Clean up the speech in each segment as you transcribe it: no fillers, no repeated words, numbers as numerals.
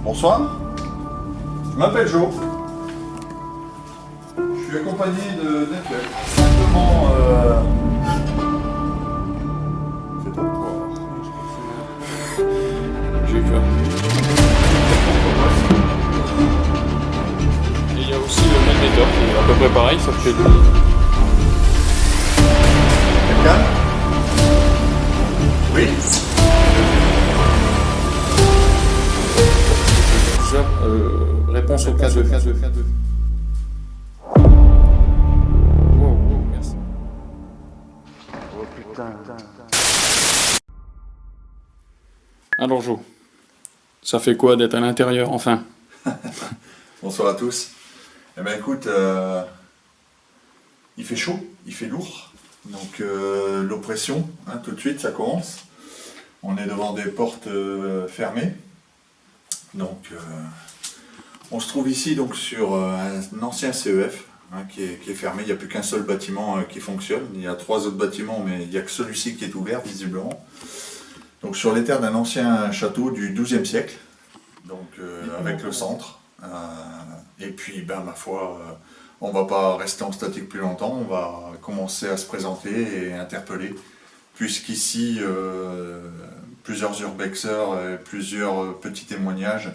Bonsoir, je m'appelle Jo. Je suis accompagné d'accueil. Simplement, c'est toi? J'ai eu peur. Et il y a aussi le Magnétor qui est à peu près pareil, sauf que Quelqu'un? Oui? déjà, réponse au cas de. Wow, merci. Oh putain. Alors Jo, ça fait quoi d'être à l'intérieur enfin? Bonsoir à tous. Eh ben écoute, il fait chaud, il fait lourd. Donc l'oppression, hein, tout de suite ça commence. On est devant des portes fermées. Donc on se trouve ici donc sur un ancien CEF hein, qui est fermé. Il n'y a plus qu'un seul bâtiment qui fonctionne. Il y a 3 autres bâtiments, mais il n'y a que celui-ci qui est ouvert visiblement. Donc sur les terres d'un ancien château du XIIe siècle, donc avec le centre. Et puis ben ma foi, on va pas rester en statique plus longtemps. On va commencer à se présenter et interpeller, puisqu'ici plusieurs urbexeurs et plusieurs petits témoignages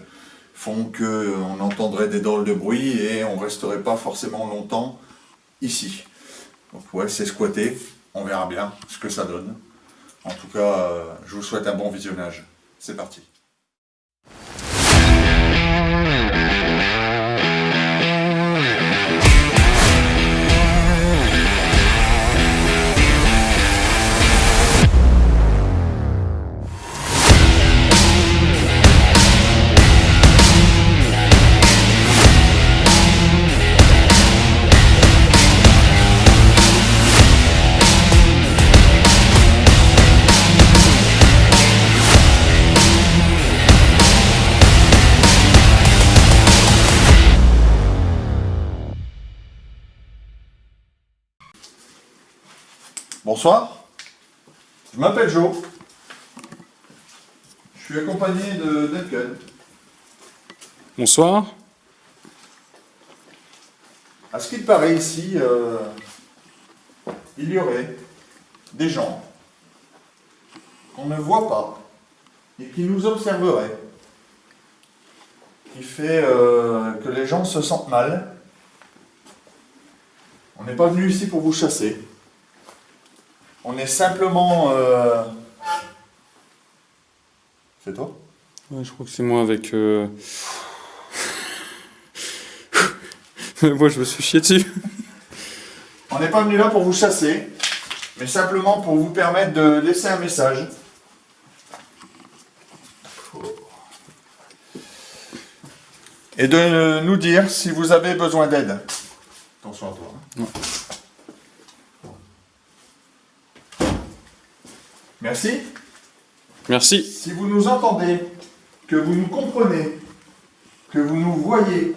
font qu'on entendrait des drôles de bruit et on resterait pas forcément longtemps ici. Donc ouais, c'est squatté, on verra bien ce que ça donne. En tout cas, je vous souhaite un bon visionnage. C'est parti. Bonsoir, je m'appelle Jo. Je suis accompagné d'Elken. Bonsoir. À ce qu'il paraît ici, il y aurait des gens qu'on ne voit pas et qui nous observeraient. Qui fait que les gens se sentent mal. On n'est pas venu ici pour vous chasser. On est simplement... C'est toi? Ouais, je crois que c'est moi avec. Moi, je me suis chié dessus. On n'est pas venu là pour vous chasser, mais simplement pour vous permettre de laisser un message. Et de nous dire si vous avez besoin d'aide. Attention à toi. Hein. Ouais. Merci. Merci. Si vous nous entendez, que vous nous comprenez, que vous nous voyez,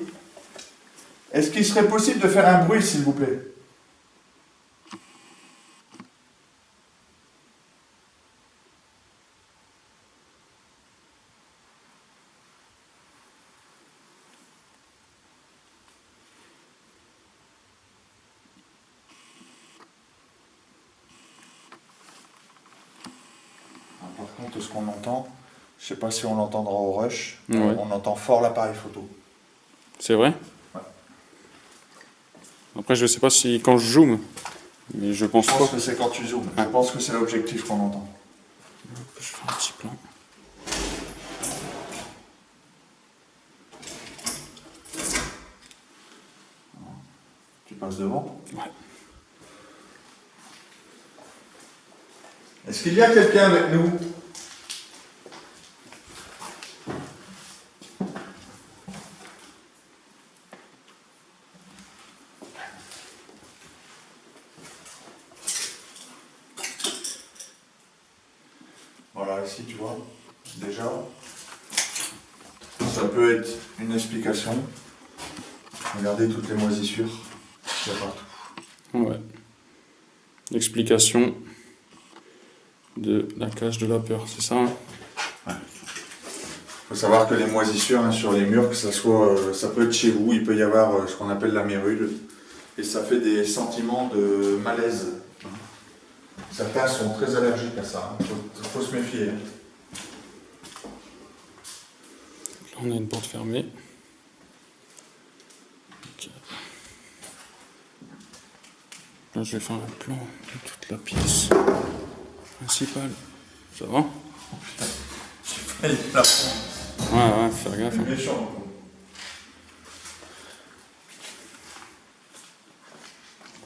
est-ce qu'il serait possible de faire un bruit, s'il vous plaît? Par contre, ce qu'on entend, je ne sais pas si on l'entendra au rush, Ouais. on entend fort l'appareil photo. C'est vrai? Ouais. Après, je sais pas si quand je zoome, mais je pense Je pas. pense que c'est quand tu zoomes. Je pense que c'est l'objectif qu'on entend. Je fais un petit plan. Tu passes devant. Ouais. Est-ce qu'il y a quelqu'un avec nous? Voilà, ici tu vois, déjà, ça peut être une explication. Regardez toutes les moisissures qu'il y a partout. Ouais. L'explication de la cage de la peur, c'est ça, hein? Ouais. faut savoir que les moisissures hein, sur les murs, que ça soit, ça peut être chez vous, il peut y avoir ce qu'on appelle la mérule, et ça fait des sentiments de malaise. Certains sont très allergiques à ça, il faut se méfier. Là, on a une porte fermée. Ok. Là, je vais faire un plan de toute la pièce principale. Ça va? J'ai failli la prendre. Ouais, faire gaffe. C'est méchant.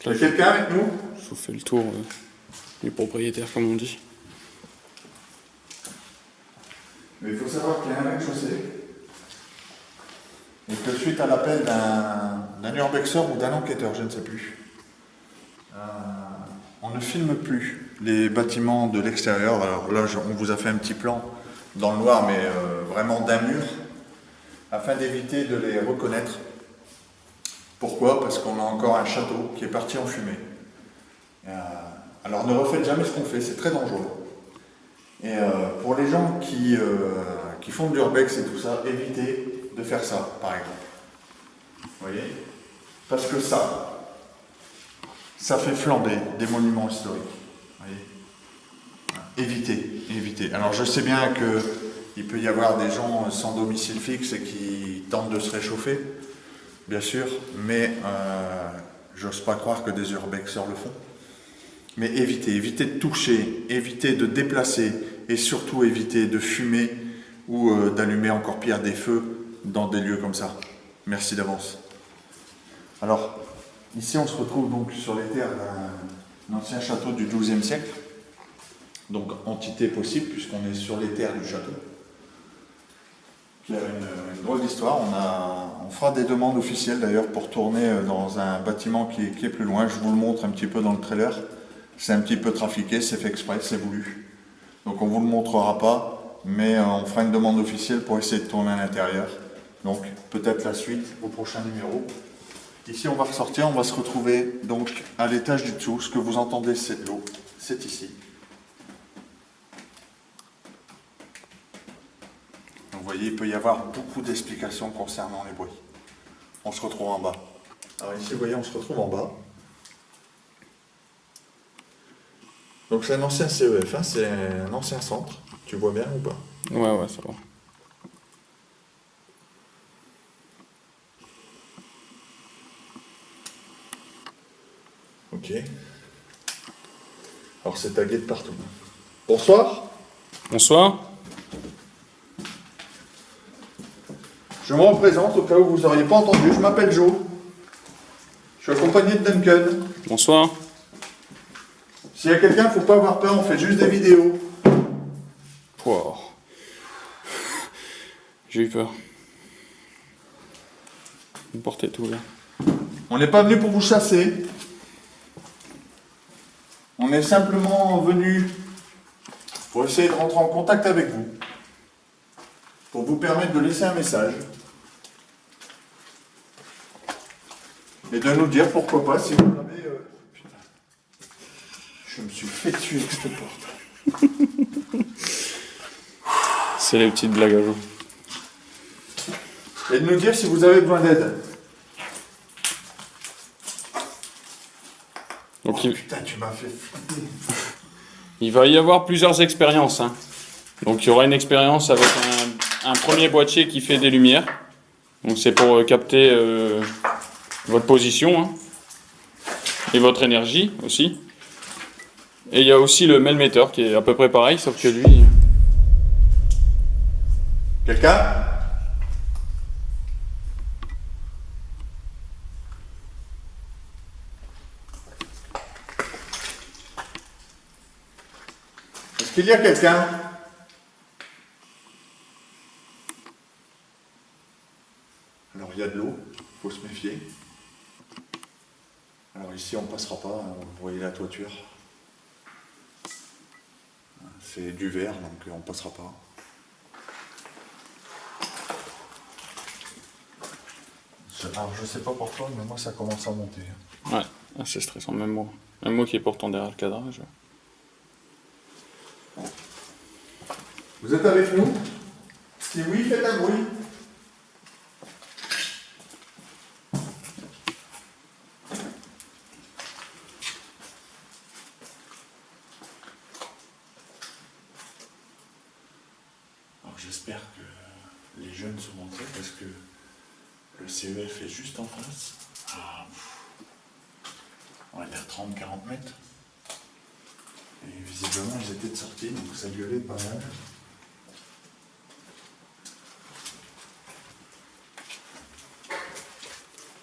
Il y a quelqu'un avec nous? Je vous fais le tour du propriétaire, comme on dit. Mais il faut savoir qu'il y a un rez-de-chaussée et que suite à l'appel d'un urbexeur ou d'un enquêteur, je ne sais plus, on ne filme plus les bâtiments de l'extérieur. Alors là, on vous a fait un petit plan dans le noir, mais vraiment d'un mur, afin d'éviter de les reconnaître. Pourquoi? Parce qu'on a encore un château qui est parti en fumée. Alors ne refaites jamais ce qu'on fait, c'est très dangereux. Et pour les gens qui font de l'urbex et tout ça, évitez de faire ça, par exemple. Vous voyez? Parce que ça fait flamber des monuments historiques. Vous voyez? Évitez. Alors je sais bien qu'il peut y avoir des gens sans domicile fixe et qui tentent de se réchauffer, bien sûr, mais j'ose pas croire que des urbexeurs le font. Mais évitez de toucher, évitez de déplacer et surtout évitez de fumer ou d'allumer encore pire des feux dans des lieux comme ça. Merci d'avance. Alors, ici on se retrouve donc sur les terres d'un ancien château du XIIe siècle. Donc entité possible puisqu'on est sur les terres du château. Il y a une drôle d'histoire. On fera des demandes officielles d'ailleurs pour tourner dans un bâtiment qui est plus loin. Je vous le montre un petit peu dans le trailer. C'est un petit peu trafiqué, c'est fait exprès, c'est voulu. Donc on ne vous le montrera pas, mais on fera une demande officielle pour essayer de tourner à l'intérieur. Donc peut-être la suite au prochain numéro. Ici on va ressortir, on va se retrouver donc à l'étage du dessous. Ce que vous entendez c'est de l'eau, c'est ici. Donc, vous voyez, il peut y avoir beaucoup d'explications concernant les bruits. On se retrouve en bas. Alors ici vous voyez, on se retrouve en bas. Donc c'est un ancien CEF, hein, c'est un ancien centre. Tu vois bien ou pas? Ouais, ça va. Ok. Alors c'est tagué de partout. Bonsoir. Bonsoir. Je me représente au cas où vous n'auriez pas entendu. Je m'appelle Joe. Je suis accompagné de Duncan. Bonsoir. S'il y a quelqu'un, il ne faut pas avoir peur, on fait juste des vidéos. Wow. J'ai eu peur. Vous portez tout là. On n'est pas venu pour vous chasser. On est simplement venu pour essayer de rentrer en contact avec vous. Pour vous permettre de laisser un message. Et de nous dire pourquoi pas si vous avez... Putain. Je me suis fait tuer avec cette porte. C'est les petites blagues à jouer. Et de nous dire si vous avez besoin d'aide. Donc Oh, putain, tu m'as fait flipper. il va y avoir plusieurs expériences. Hein. Donc il y aura une expérience avec un premier boîtier qui fait des lumières. Donc c'est pour capter votre position hein, et votre énergie aussi. Et il y a aussi le melmeter qui est à peu près pareil, sauf que lui... Quelqu'un? Est-ce qu'il y a quelqu'un? Alors il y a de l'eau, il faut se méfier. Alors ici on ne passera pas, hein, vous voyez la toiture. C'est du verre donc on ne passera pas. Alors je sais pas pour toi mais moi ça commence à monter. Ouais, c'est stressant, même moi. Même moi qui est pourtant derrière le cadrage. Vous êtes avec nous? Si oui, faites Le CEF est juste en face. On va dire 30-40 mètres. Et visiblement, ils étaient de sortie, donc ça gueulait pas mal.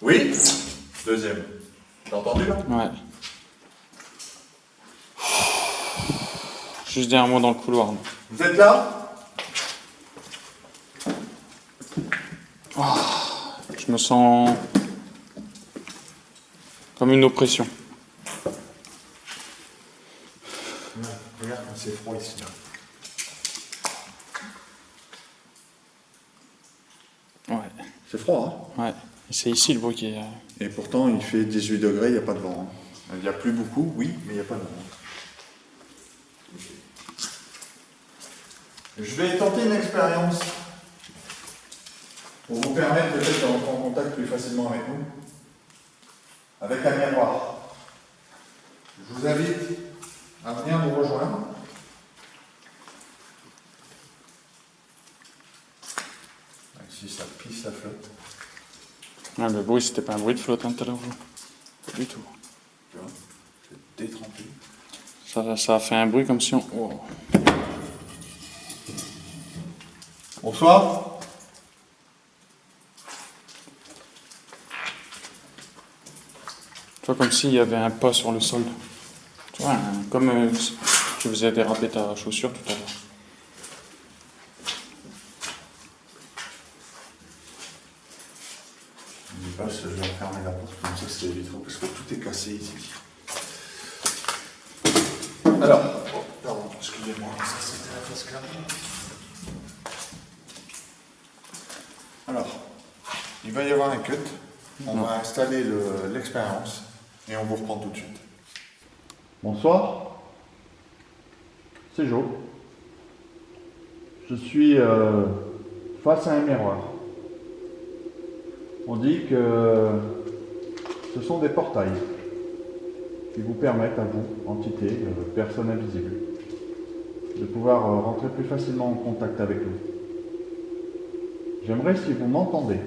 Oui. Deuxième. T'as entendu là? Ouais. Juste dire un mot dans le couloir. Là. Vous êtes là? Je me sens comme une oppression. Ouais, regarde comme c'est froid ici. Ouais. C'est froid, hein? Ouais. Et c'est ici le bruit qui est... Et pourtant, il fait 18 degrés, il n'y a pas de vent. Il n'y a plus beaucoup, oui, mais il n'y a pas de vent. Je vais tenter une expérience pour vous permettre peut-être d'entrer en contact plus facilement avec nous, avec un miroir. Je vous invite à venir nous rejoindre. Ici, ça pisse, ça flotte. Ah, le bruit, c'était pas un bruit de flotte, hein, tout à l'heure. Pas du tout. Tu vois, c'est détrempé. Ça a fait un bruit comme si on... Oh. Bonsoir. Tu vois, comme s'il y avait un pas sur le sol. Tu vois, comme tu faisais déraper ta chaussure tout à l'heure. Je vais fermer la porte, comme ça c'est vite, parce que tout est cassé ici. Alors, pardon, excusez-moi, ça c'était la face carrée. Alors, il va y avoir un cut, on va installer l'expérience et on vous reprend tout de suite. Bonsoir, c'est Joe. Je suis face à un miroir. On dit que ce sont des portails qui vous permettent à vous, entité, personne invisible, de pouvoir rentrer plus facilement en contact avec nous. J'aimerais, si vous m'entendez,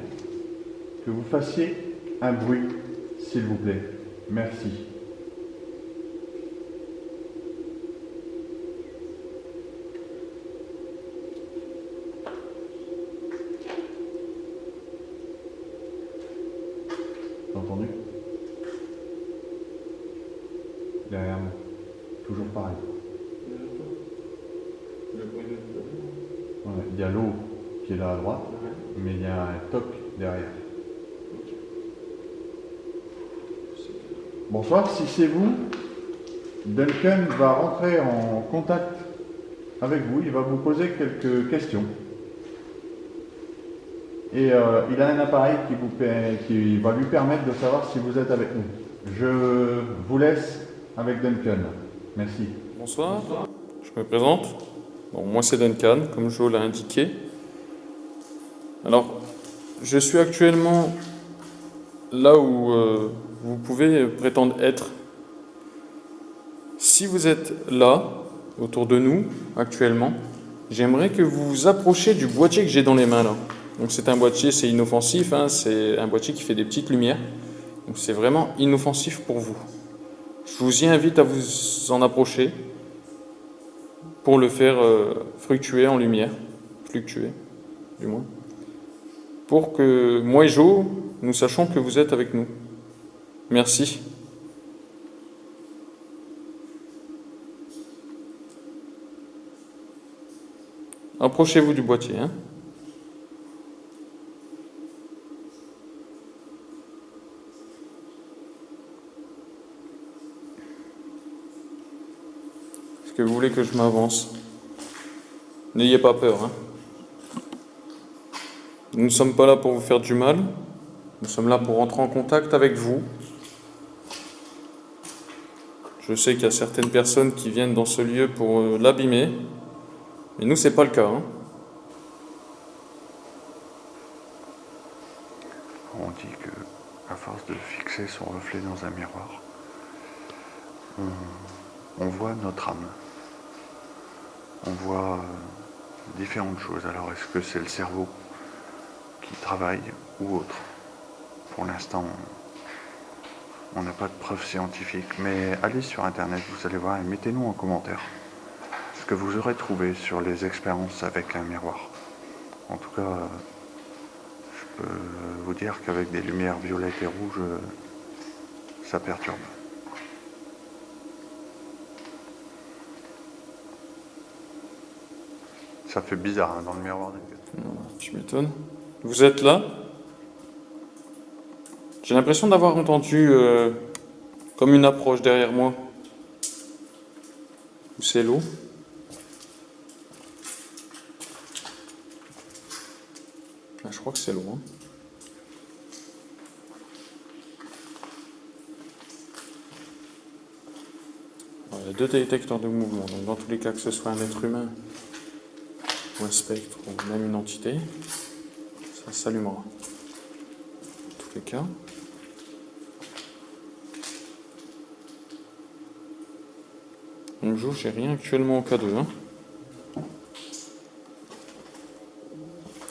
que vous fassiez un bruit, s'il vous plaît. Merci. Entendu? Derrière moi. Toujours pareil. Ouais, il y a l'eau qui est là à droite, mais il y a un toc derrière. Bonsoir, si c'est vous, Duncan va rentrer en contact avec vous, il va vous poser quelques questions. Et il a un appareil qui va lui permettre de savoir si vous êtes avec nous. Je vous laisse avec Duncan. Merci. Bonsoir, je me présente. Bon, moi c'est Duncan, comme Joe l'a indiqué. Alors, je suis actuellement là où vous pouvez prétendre être. Si vous êtes là, autour de nous, actuellement, j'aimerais que vous vous approchiez du boîtier que j'ai dans les mains là. Donc c'est un boîtier, c'est inoffensif, hein, c'est un boîtier qui fait des petites lumières. Donc c'est vraiment inoffensif pour vous. Je vous y invite à vous en approcher pour le faire fluctuer en lumière. Fluctuer, du moins. Pour que moi et Joe, nous sachions que vous êtes avec nous. Merci. Approchez-vous du boîtier. Hein. Est-ce que vous voulez que je m'avance? N'ayez pas peur. Hein. Nous ne sommes pas là pour vous faire du mal. Nous sommes là pour rentrer en contact avec vous. Je sais qu'il y a certaines personnes qui viennent dans ce lieu pour l'abîmer. Mais nous, c'est pas le cas. Hein. On dit que, à force de fixer son reflet dans un miroir, on voit notre âme. On voit différentes choses. Alors, est-ce que c'est le cerveau qui travaille ou autre? Pour l'instant, on n'a pas de preuves scientifiques, mais allez sur internet, vous allez voir et mettez-nous en commentaire ce que vous aurez trouvé sur les expériences avec un miroir. En tout cas, je peux vous dire qu'avec des lumières violettes et rouges, ça perturbe. Ça fait bizarre hein, dans le miroir. Tu m'étonnes. Vous êtes là? J'ai l'impression d'avoir entendu comme une approche derrière moi. Ou c'est l'eau? Ah, je crois que c'est l'eau. Hein. Alors, il y a 2 détecteurs de mouvement. Donc dans tous les cas, que ce soit un être humain ou un spectre ou même une entité, ça s'allumera. Dans tous les cas. Bonjour, j'ai rien actuellement au cas 2. Hein.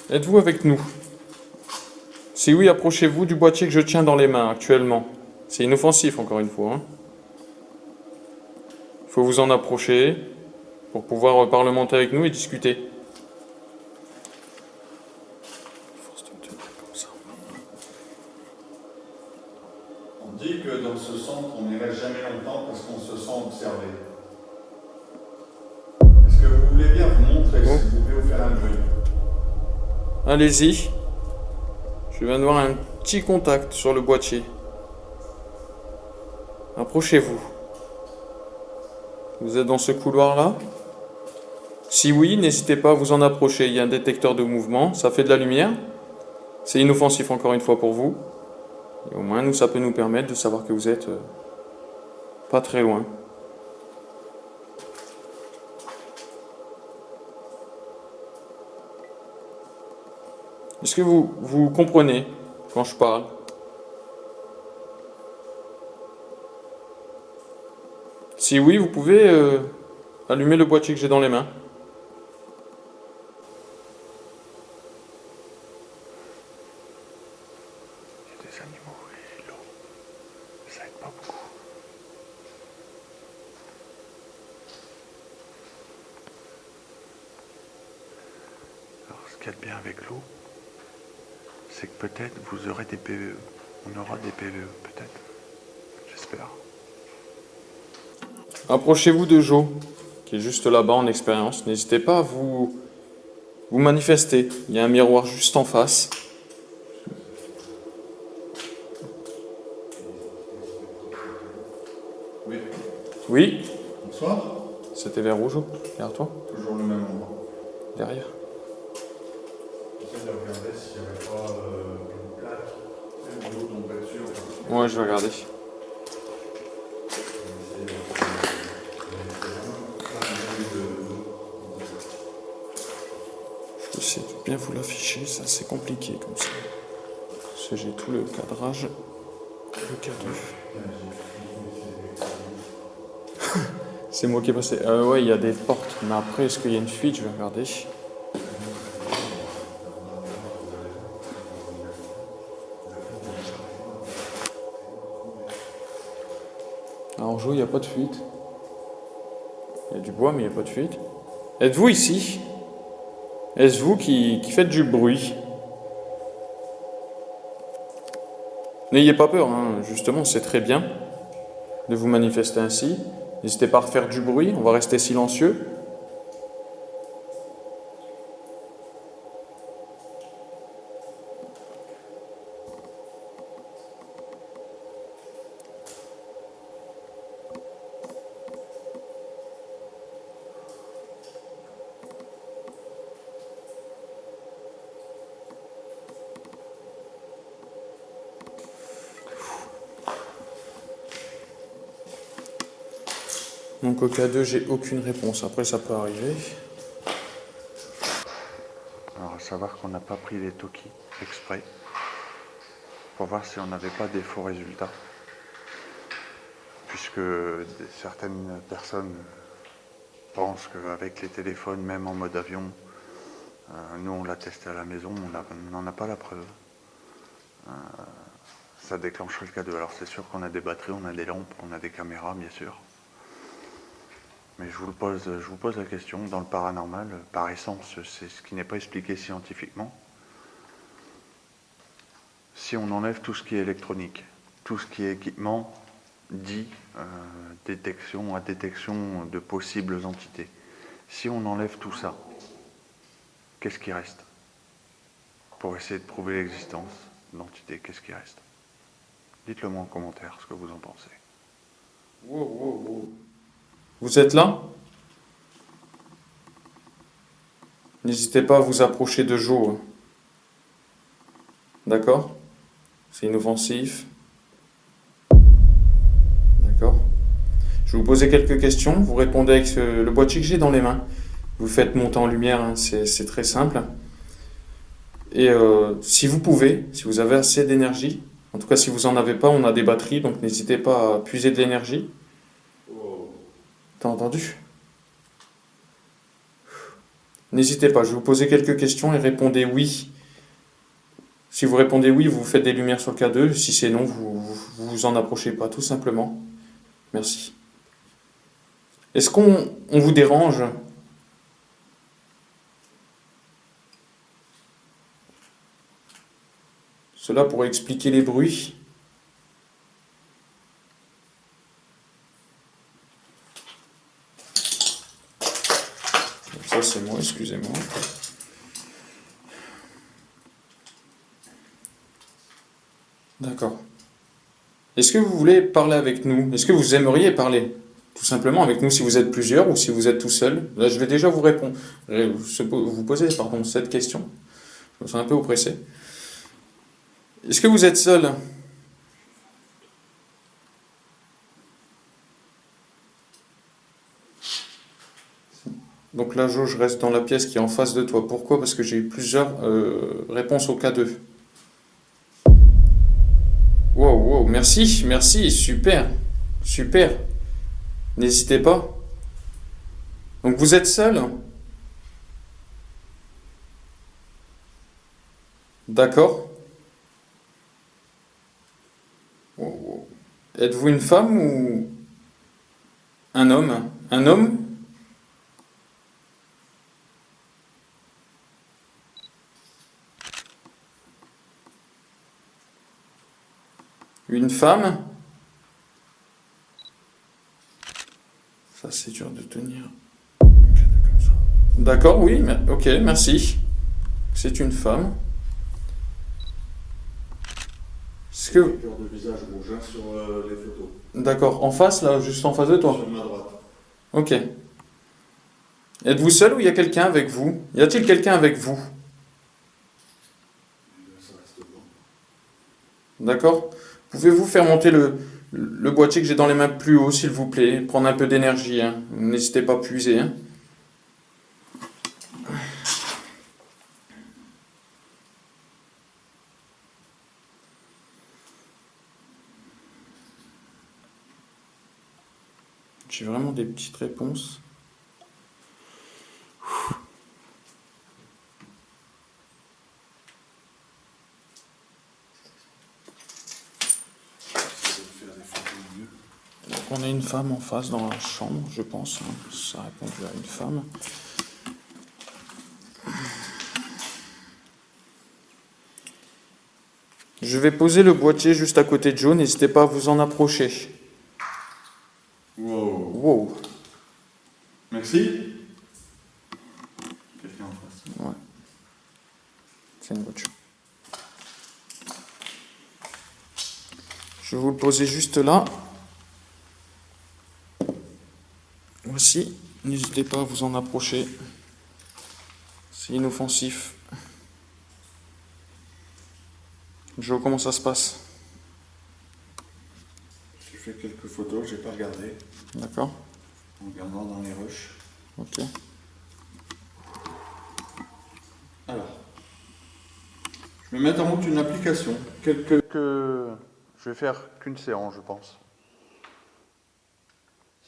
Êtes-vous avec nous? Si oui, approchez-vous du boîtier que je tiens dans les mains actuellement. C'est inoffensif encore une fois. Hein. Il faut vous en approcher pour pouvoir parlementer avec nous et discuter. On dit que dans ce centre, on n'y reste jamais longtemps parce qu'on se sent observé. Est-ce que vous voulez bien vous montrer si vous pouvez vous faire un bruit? Allez-y. Je viens de voir un petit contact sur le boîtier. Approchez-vous. Vous êtes dans ce couloir-là? Si oui, n'hésitez pas à vous en approcher. Il y a un détecteur de mouvement, ça fait de la lumière. C'est inoffensif encore une fois pour vous. Et au moins, nous, ça peut nous permettre de savoir que vous êtes pas très loin. Est-ce que vous comprenez quand je parle? Si oui, vous pouvez allumer le boîtier que j'ai dans les mains. Il y a des animaux et l'eau. Ça aide pas beaucoup. Alors, ce qu'il y a de bien avec l'eau, c'est que peut-être vous aurez des PVE. On aura des PVE, peut-être. J'espère. Approchez-vous de Jo, qui est juste là-bas en expérience. N'hésitez pas à vous manifester. Il y a un miroir juste en face. Oui. Oui, Bonsoir. c'était vers où, Jo? Derrière toi? Toujours le même endroit. Derrière. J'essaie de regarder s'il n'y avait pas une plaque, une autre température. Ouais, je vais regarder. Je vais essayer de bien vous l'afficher, ça c'est compliqué comme ça. Parce que j'ai tout le cadrage. Le K2. C'est moi qui ai passé. Ouais, il y a des portes, mais après, est-ce qu'il y a une fuite? Je vais regarder. Alors, Jo, il n'y a pas de fuite. Il y a du bois, mais il n'y a pas de fuite. Êtes-vous ici? Est-ce vous qui faites du bruit? N'ayez pas peur, hein. Justement, c'est très bien de vous manifester ainsi. N'hésitez pas à refaire du bruit, on va rester silencieux. Donc au cas 2, j'ai aucune réponse. Après, ça peut arriver. Alors, à savoir qu'on n'a pas pris les Toki exprès pour voir si on n'avait pas des faux résultats. Puisque certaines personnes pensent qu'avec les téléphones, même en mode avion, nous on l'a testé à la maison, on n'en a pas la preuve. ça déclencherait le K2. Alors c'est sûr qu'on a des batteries, on a des lampes, on a des caméras, bien sûr. Mais je vous pose la question, dans le paranormal, par essence, c'est ce qui n'est pas expliqué scientifiquement. Si on enlève tout ce qui est électronique, tout ce qui est équipement dit détection de possibles entités, si on enlève tout ça, qu'est-ce qui reste? Pour essayer de prouver l'existence d'entités, qu'est-ce qui reste? Dites-le moi en commentaire ce que vous en pensez. Vous êtes là? N'hésitez pas à vous approcher de Joe. D'accord? C'est inoffensif. D'accord? Je vais vous poser quelques questions. Vous répondez avec le boîtier que j'ai dans les mains. Vous faites monter en lumière, hein, c'est très simple. Et si vous pouvez, si vous avez assez d'énergie, en tout cas si vous n'en avez pas, on a des batteries, donc n'hésitez pas à puiser de l'énergie. T'as entendu? N'hésitez pas, je vais vous poser quelques questions et répondez oui. Si vous répondez oui, vous faites des lumières sur le K2. Si c'est non, vous en approchez pas, tout simplement. Merci. Est-ce qu'on vous dérange? Cela pourrait expliquer les bruits. Ça c'est moi, excusez-moi. D'accord. Est-ce que vous voulez parler avec nous? Est-ce que vous aimeriez parler tout simplement avec nous si vous êtes plusieurs ou si vous êtes tout seul? Là, je vais déjà vous répondre, vous poser cette question. Je me sens un peu oppressé. Est-ce que vous êtes seul? Donc la jauge reste dans la pièce qui est en face de toi. Pourquoi? Parce que j'ai eu plusieurs réponses au K2. Wow, merci, super, super. N'hésitez pas. Donc vous êtes seul? D'accord. Wow. Êtes-vous une femme ou un homme? Un homme? Une femme? Ça, c'est dur de tenir. D'accord, oui, ok, merci. C'est une femme. Est-ce que... de visage rouge hein, sur les photos. D'accord, en face, là, juste en face de toi? Sur ma droite. Ok. Êtes-vous seul ou il y a quelqu'un avec vous? Y a-t-il quelqu'un avec vous? Ça reste blanc. D'accord. Pouvez-vous faire monter le boîtier que j'ai dans les mains plus haut, s'il vous plaît? Prendre un peu d'énergie, hein. N'hésitez pas à puiser, hein. J'ai vraiment des petites réponses. Donc on a une femme en face dans la chambre, je pense. Hein. Ça a répondu à une femme. Je vais poser le boîtier juste à côté de Joe, n'hésitez pas à vous en approcher. Wow. Merci. Quelqu'un en face. Ouais. C'est une voiture. Je vais vous le poser juste là. Voici. N'hésitez pas à vous en approcher. C'est inoffensif. Joe, comment ça se passe? J'ai fait quelques photos, j'ai pas regardé. D'accord. En regardant dans les rushs. Ok. Alors. Je vais mettre en route une application. Je vais faire qu'une séance, je pense.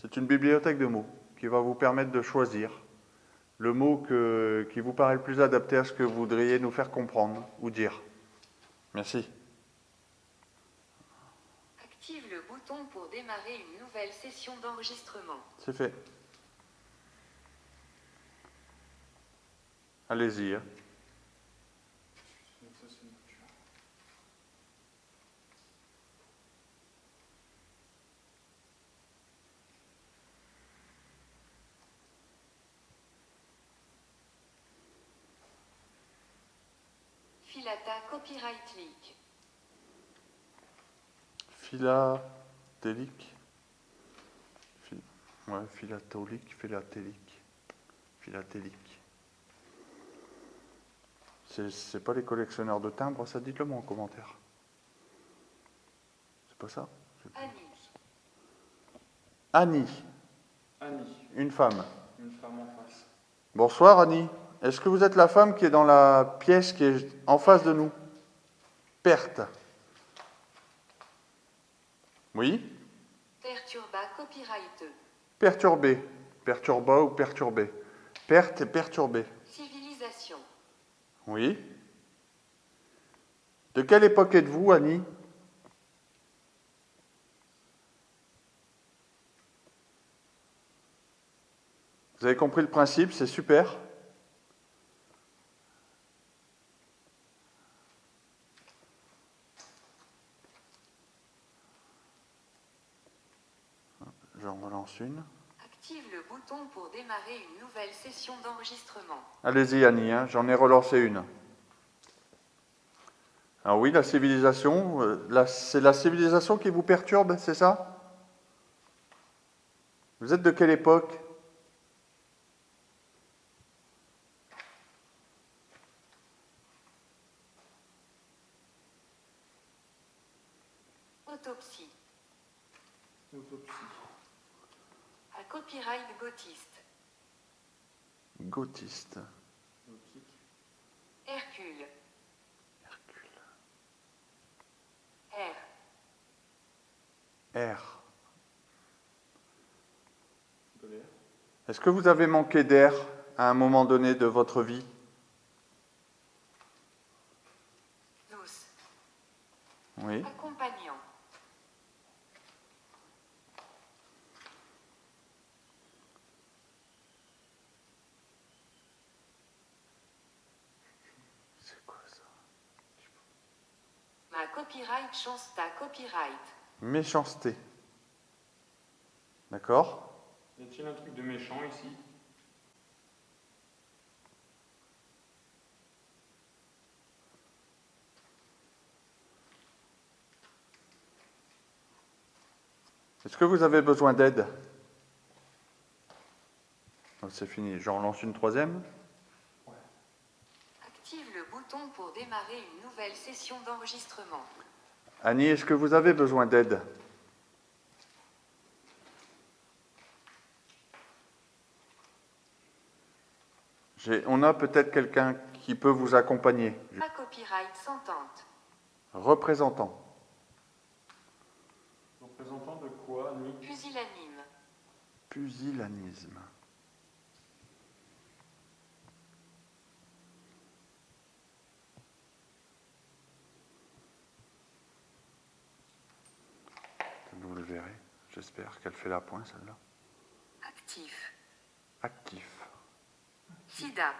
C'est une bibliothèque de mots qui va vous permettre de choisir le mot qui vous paraît le plus adapté à ce que vous voudriez nous faire comprendre ou dire. Merci. Active le bouton pour démarrer une nouvelle session d'enregistrement. C'est fait. Allez-y. Hein. Filata Copyright Leak. Philatélique. Ouais, philatélique. Philatélique. C'est pas les collectionneurs de timbres, ça dites-le moi en commentaire. C'est pas ça? Annie. Annie, Annie, une femme. une femme en face. Bonsoir Annie. Est-ce que vous êtes la femme qui est dans la pièce qui est en face de nous? Perte. Oui? Perturba copyrighteux. Perturbé. Perturba ou perturbé. Perte et perturbé. Civilisation. Oui. De quelle époque êtes-vous, Annie? Vous avez compris le principe, c'est super. J'en relance une. Active le bouton pour démarrer une nouvelle session d'enregistrement. Allez-y, Annie, hein, j'en ai relancé une. Alors oui, la civilisation, c'est la civilisation qui vous perturbe, c'est ça? Vous êtes de quelle époque? Autopsie. Autopsie. À copyright gotiste. Gotiste. Gothique. Hercule. Hercule. R. R. De l'air. Est-ce que vous avez manqué d'air à un moment donné de votre vie? Nous. Oui. Accompagnant. C'est quoi ça? Ma copyright chance ta copyright. Méchanceté. D'accord? Y a-t-il un truc de méchant ici? Est-ce que vous avez besoin d'aide? Oh, c'est fini. J'en relance une troisième. Active le bouton pour démarrer une nouvelle session d'enregistrement. Annie, est-ce que vous avez besoin d'aide? On a peut-être quelqu'un qui peut vous accompagner. Ma copyright s'entente. Représentant. Représentant de quoi, Annie? Pusillanime. Pusillanisme. Vous le verrez. J'espère qu'elle fait la pointe, celle-là. Actif. Actif. Sida.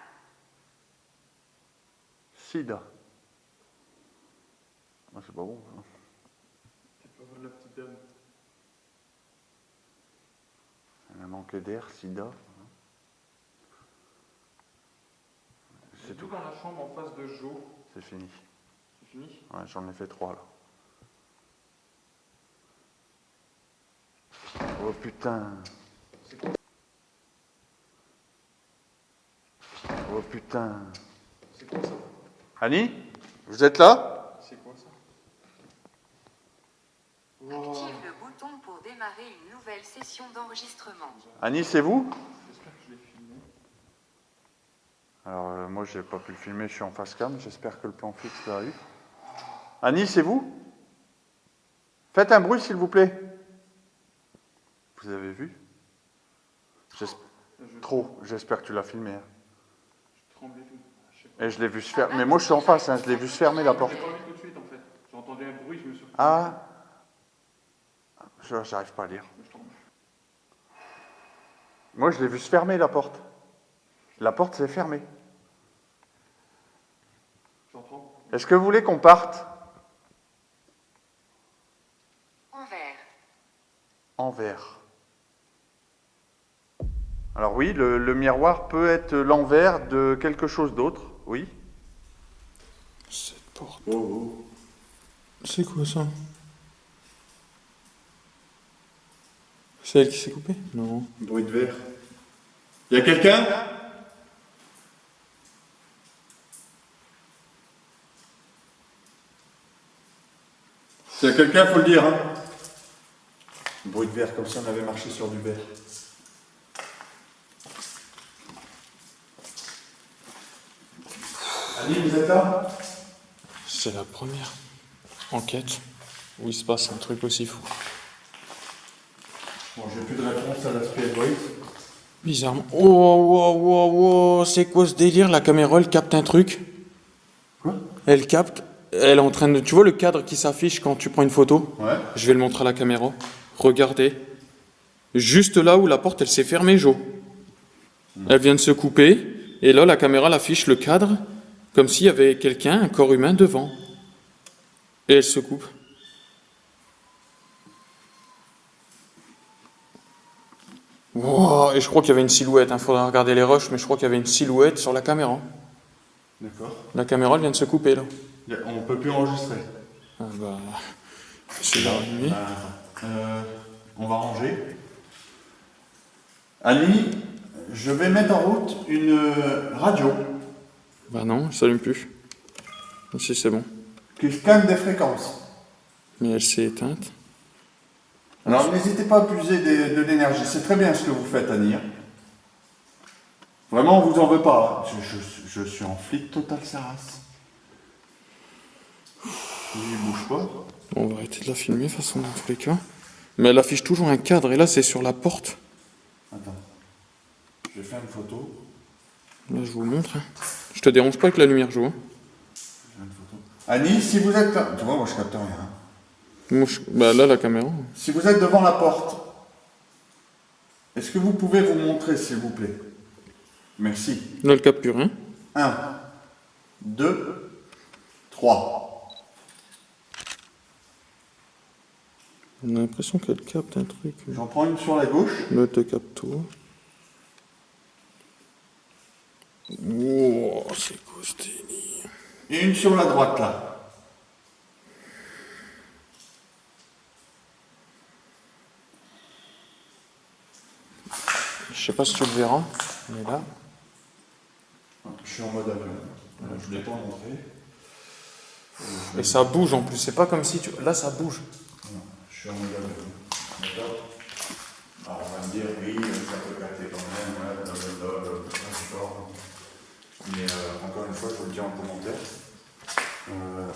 Sida. Ah, c'est pas bon, ça. C'est pas voir la petite dame. Elle a manqué d'air, sida. C'est tout dans la chambre en face de Jo. C'est fini. C'est fini? Ouais, j'en ai fait 3 là. Oh putain. Oh putain. C'est quoi ça? Annie, vous êtes là? C'est quoi ça? Active le bouton pour démarrer une nouvelle session d'enregistrement. Annie, c'est vous? J'espère que je l'ai filmé. Alors moi j'ai pas pu le filmer, je suis en face cam, j'espère que le plan fixe l'a eu. Annie, c'est vous? Faites un bruit s'il vous plaît. Vous avez vu? Trop, j'espère que tu l'as filmé. Hein. Je tremblais tout. Je sais pas. Et je l'ai vu se fermer, mais moi je suis en face, hein, je l'ai vu se fermer la porte. J'ai pas vu tout de suite en fait. J'ai entendu un bruit, je me suis. Ah, J'arrive pas à lire. Moi, je l'ai vu se fermer, la porte. La porte s'est fermée. Est-ce que vous voulez qu'on parte? Envers. Envers. Alors oui, le miroir peut être l'envers de quelque chose d'autre, oui. Cette porte. Oh, oh. C'est quoi ça? C'est elle qui s'est coupée? Non. Bruit de verre. Y a quelqu'un? S'il y a quelqu'un, faut le dire. Hein. Bruit de verre, comme si on avait marché sur du verre. Ali, vous êtes là? C'est la première enquête où il se passe un truc aussi fou. Bon, j'ai plus de réponse à l'aspect bruit. Bizarrement. Oh, c'est quoi ce délire? La caméra, elle capte un truc. Quoi? Elle capte. Elle est en train de... Tu vois le cadre qui s'affiche quand tu prends une photo? Ouais. Je vais le montrer à la caméra. Regardez. Juste là où la porte, elle s'est fermée, Jo. Elle vient de se couper. Et là, la caméra, elle affiche le cadre comme s'il y avait quelqu'un, un corps humain, devant. Et elle se coupe. Wow, et je crois qu'il y avait une silhouette. Il faudra regarder les rushs, mais je crois qu'il y avait une silhouette sur la caméra. D'accord. La caméra, elle vient de se couper, là. On peut plus enregistrer. Ah bah... C'est la nuit. On va ranger. Ali, je vais mettre en route une radio Bah non, elle s'allume plus. Si, c'est bon. qui scanne des fréquences. Mais elle s'est éteinte. Alors n'hésitez pas à puiser de l'énergie. C'est très bien ce que vous faites, Annie. Hein. Vraiment, on vous en veut pas. Hein. Je suis en flic total, sa race. Il bouge pas. Bon, on va arrêter de la filmer, de toute façon, dans tous les cas. Mais elle affiche toujours un cadre, et là, c'est sur la porte. Attends. Je vais faire une photo. Là, je vous montre. Hein. Je te dérange pas avec la lumière, Jo. Hein. Je vais faire une photo. Annie, si vous êtes là... Tu vois, moi je capte rien. Hein. Moi, bah là, la caméra. Si vous êtes devant la porte, est-ce que vous pouvez vous montrer, s'il vous plaît? Merci. Là, elle capte plus rien. 1, 2, 3. On a l'impression qu'elle capte un truc. J'en prends une sur la gauche. Là, elle te capte tout. Wow, c'est quoi ce délire? Et une sur la droite, là. Je sais pas si tu le verras, mais là... Je suis en mode avion. Je ne l'ai pas montré. Et ça bouge en plus, c'est pas comme si tu... Là, ça bouge. Je suis en mode avion. D'accord. Alors on va me dire, oui, ça peut capter quand même, d'accord. Mais encore une fois, je vous le dis en commentaire.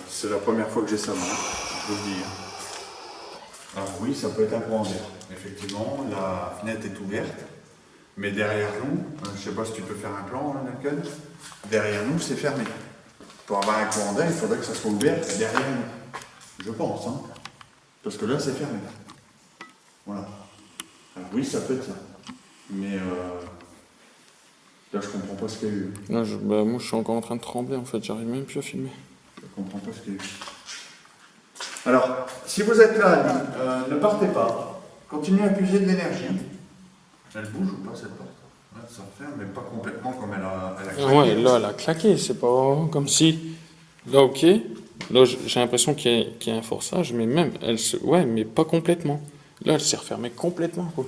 C'est la première fois que j'ai ça, je vous le dis. Alors oui, ça peut être un courant d'air. Effectivement, la fenêtre est ouverte. Mais derrière nous, je ne sais pas si tu peux faire un plan, Duncan, derrière nous, c'est fermé. Pour avoir un courant d'air, il faudrait que ça soit ouvert derrière nous. Je pense, hein. Parce que là, c'est fermé. Voilà. Alors oui, ça peut être ça. Mais là, je comprends pas ce qu'il y a eu. Là, moi, je suis encore en train de trembler, en fait. J'arrive même plus à filmer. Je comprends pas ce qu'il y a eu. Alors, si vous êtes là, Ali, ne partez pas. Continuez à puiser de l'énergie. Elle bouge ou pas, cette porte? Là, ça ferme, mais pas complètement comme elle a claqué. Ouais, là, elle a claqué. C'est pas comme si... Là, ok. Là, j'ai l'impression qu'il y a un forçage, mais même... Ouais, mais pas complètement. Là, elle s'est refermée complètement, quoi.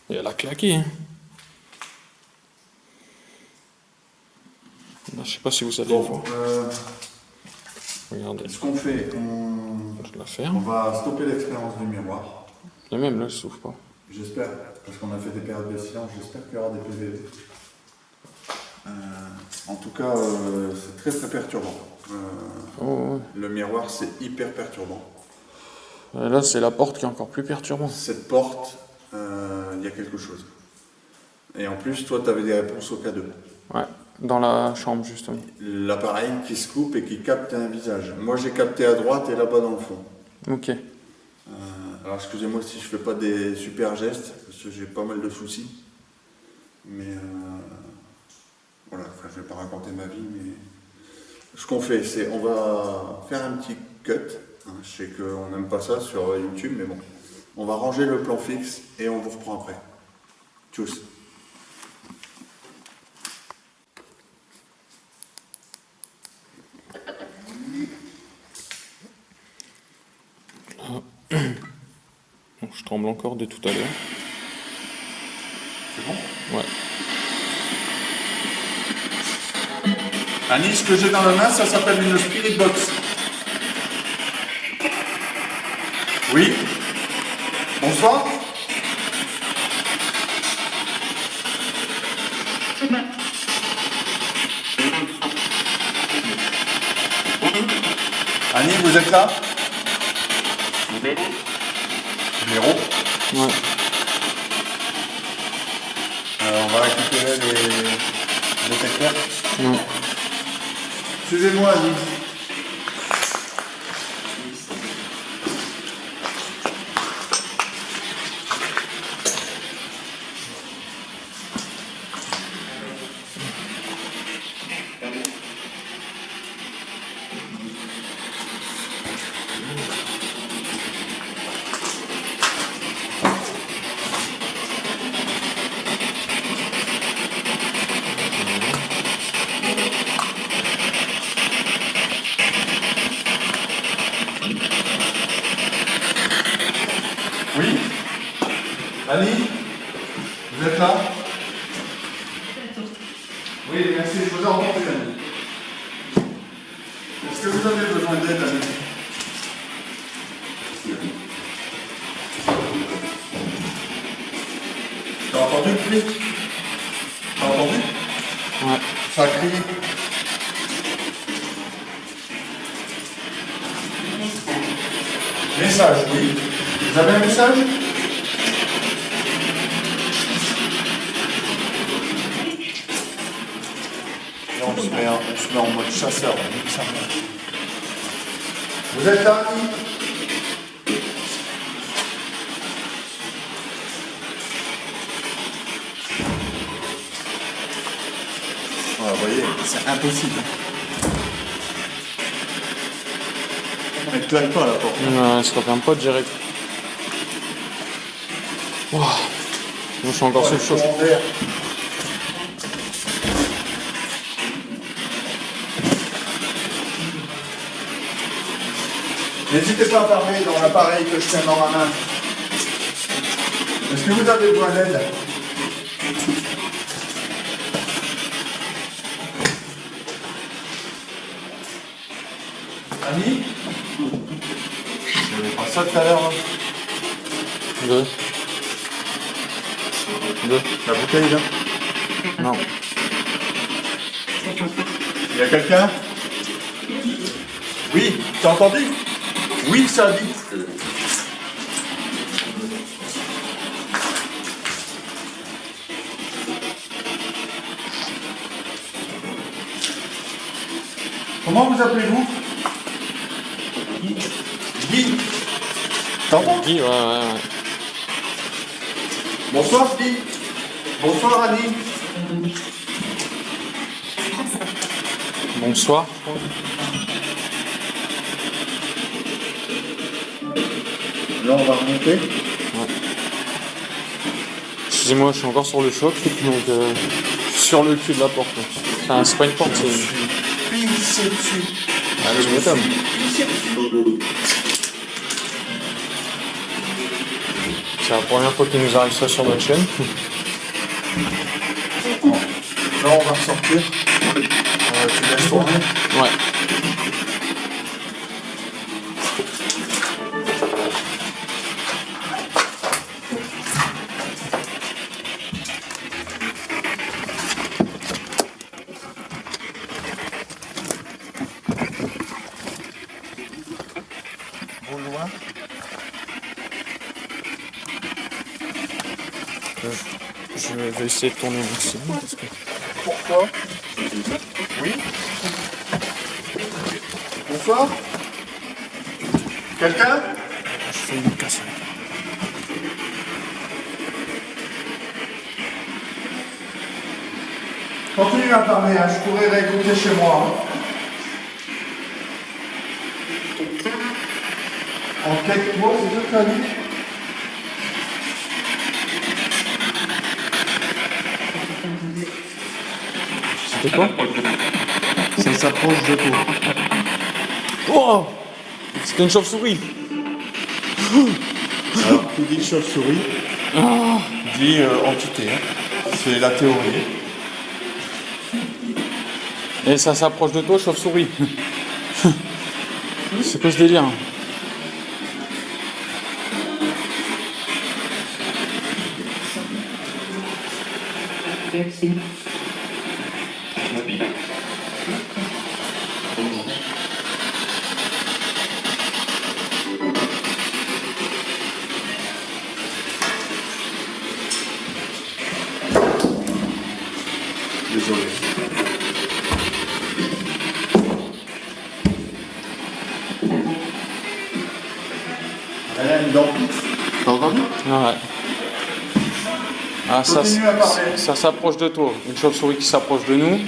Et elle a claqué, hein. Là, je sais pas si vous allez voir. Regardez. Ce qu'on fait, Je la ferme. on va stopper l'expérience du miroir. Et même là, elle s'ouvre pas. J'espère, parce qu'on a fait des périodes de silence, j'espère qu'il y aura des PVV. En tout cas, c'est très très perturbant. Oh, ouais. Le miroir, c'est hyper perturbant. Là, c'est la porte qui est encore plus perturbante. Cette porte, il y a quelque chose. Et en plus, toi, tu avais des réponses au K2. Ouais, dans la chambre, justement. L'appareil qui se coupe et qui capte un visage. Moi, j'ai capté à droite et là-bas dans le fond. Ok. Alors excusez-moi si je fais pas des super gestes, parce que j'ai pas mal de soucis. Mais voilà, enfin, je vais pas raconter ma vie, mais ce qu'on fait, c'est on va faire un petit cut. Hein, je sais qu'on n'aime pas ça sur YouTube, mais bon. On va ranger le plan fixe et on vous reprend après. Tchuss. Bon, je tremble encore de tout à l'heure. C'est bon? Ouais. Annie, ce que j'ai dans la main, ça s'appelle une Spirit Box. Oui? Bonsoir? Annie, vous êtes là? Numéro? Ouais. On va récupérer les détecteurs. Ouais. Suivez-moi, Annie. Oui? Annie? Vous êtes là? Oui, merci, je vous ai entendu, Annie. Est-ce que vous avez besoin d'aide, Annie? T'as entendu le cri? T'as entendu? Ouais. Ça a crié. Message, oui. Vous avez un message? Et on se met en mode chasseur. Vous êtes là, Annie? Voilà, vous voyez, c'est impossible. Elle ne claque pas la porte. Ouais, ça referme pas direct. Wow. Je suis encore sous le chaud. N'hésitez pas à parler dans l'appareil que je tiens dans ma main. Est-ce que vous avez besoin d'aide? Annie? J'avais pas ça tout à l'heure. Hein. Deux. La bouteille là? Non. Il y a quelqu'un? Oui, t'as entendu? Oui, ça a dit. Comment vous appelez-vous? Guy. T'entends? Guy, ouais. Bonsoir Guy. Bonsoir Annie. Bonsoir. Là on va remonter. Excusez-moi, je suis encore sur le choc, donc je suis sur le cul de la porte. Enfin, c'est pas une porte, c'est une... Pissé dessus. Ah, tu m'étonnes. Pissé dessus. C'est la première fois qu'il nous arrive ça sur notre chaîne. Là on va ressortir. Tu laisses tourner. Ouais. Loin. Je vais essayer de tourner maximum parce que... Pourquoi? Oui. Bonsoir. Quelqu'un? C'est une casse. Continue à parler, hein, je pourrais réécouter chez moi. Hein. Enquête-moi, c'est ça que tu as dit? C'était quoi? Ça s'approche de toi. Oh! C'était une chauve-souris. Alors, qui dit chauve-souris, dit entité. Hein. C'est la théorie. Et ça s'approche de toi, chauve-souris. C'est quoi ce délire? Désolé. Elle a une dent. T'as entendu? Ouais. Ah, Continue à parler. ça s'approche de toi. Une chauve-souris qui s'approche de nous.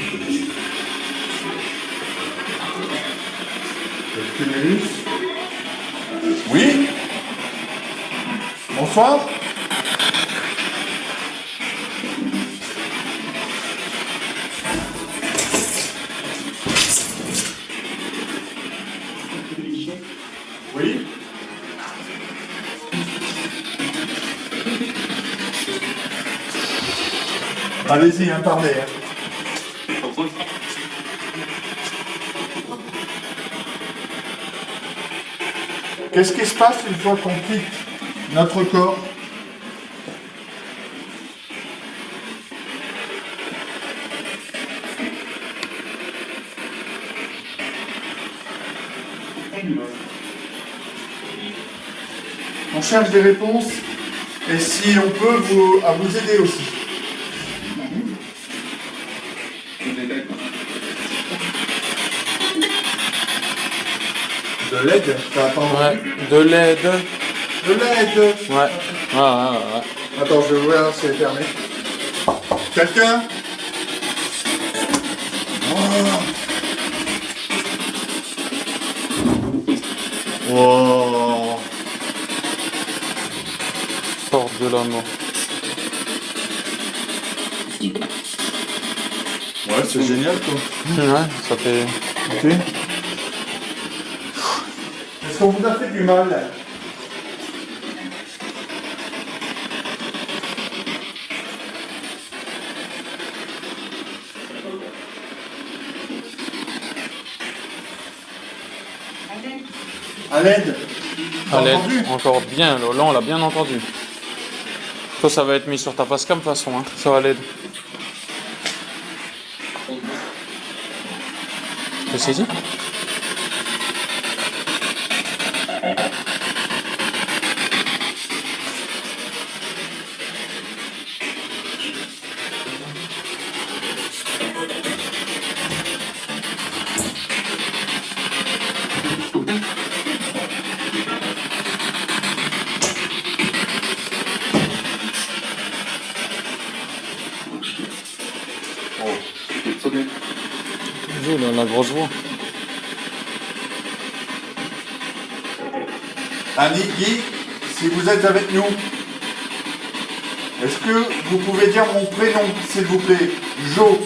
Oui. Bonsoir. Oui. Allez-y, hein, parlez. Hein. Qu'est-ce qui se passe une fois qu'on quitte notre corps? On cherche des réponses et si on peut vous aider aussi. De l'aide? T'as pas entendu? Ouais. De l'aide. De l'aide! Ouais. Ouais. Attends, je vais voir si c'est fermé. Quelqu'un? Oh. Oh. Porte de la mort. Ouais, c'est génial quoi. Ouais, ça fait. Ok. Est-ce qu'on vous a fait du mal? À l'aide? T'as À l'aide. entendu? Encore bien, là, on l'a bien entendu. Toi, ça va être mis sur ta face cam de toute façon, hein. Ça va l'aide. Tu peux saisir? Vu, la grosse voix. Annie, Guy, si vous êtes avec nous, est-ce que vous pouvez dire mon prénom, s'il vous plaît? Jo.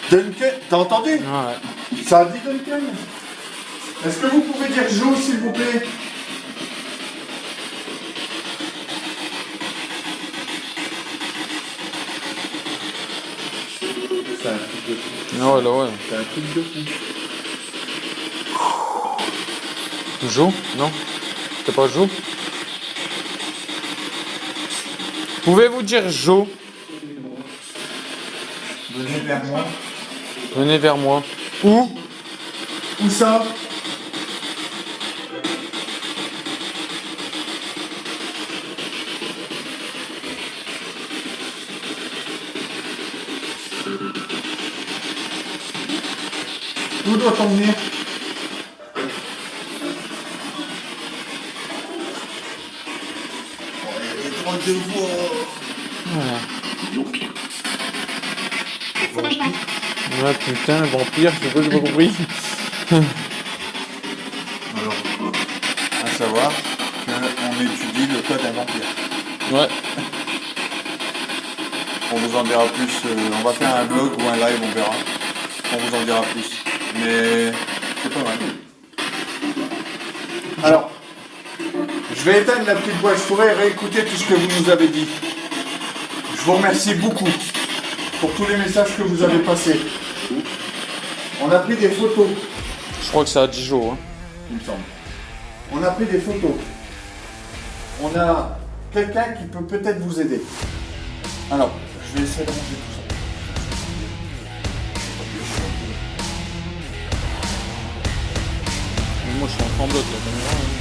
Duncan, t'as entendu? Ouais. Ça a dit Duncan? Est-ce que vous pouvez dire Jo, s'il vous plaît? C'est un truc de fou. Ouais, là, ouais. C'est un truc de fou. Jo? Non? C'est pas Jo? Pouvez-vous dire Jo? Venez vers moi. Venez vers moi. Où? Où ça? Où doit-on venir? De voix. Voilà. Ouais, putain, le vampire, je sais pas, j'ai pas compris. Alors, à savoir qu'on étudie le cas d'un vampire. Ouais. On vous en dira plus, on va faire un blog ou un live, on verra. On vous en dira plus. Mais c'est pas mal. Alors, je vais éteindre la petite boîte, je pourrais réécouter tout ce que vous nous avez dit. Je vous remercie beaucoup pour tous les messages que vous avez passés. On a pris des photos, Je crois que ça a 10 jours. Hein. il me semble. On a pris des photos. On a quelqu'un qui peut peut-être vous aider. Alors, je vais essayer de ranger tout ça. Mais moi, je suis en tremblote, la caméra. Hein.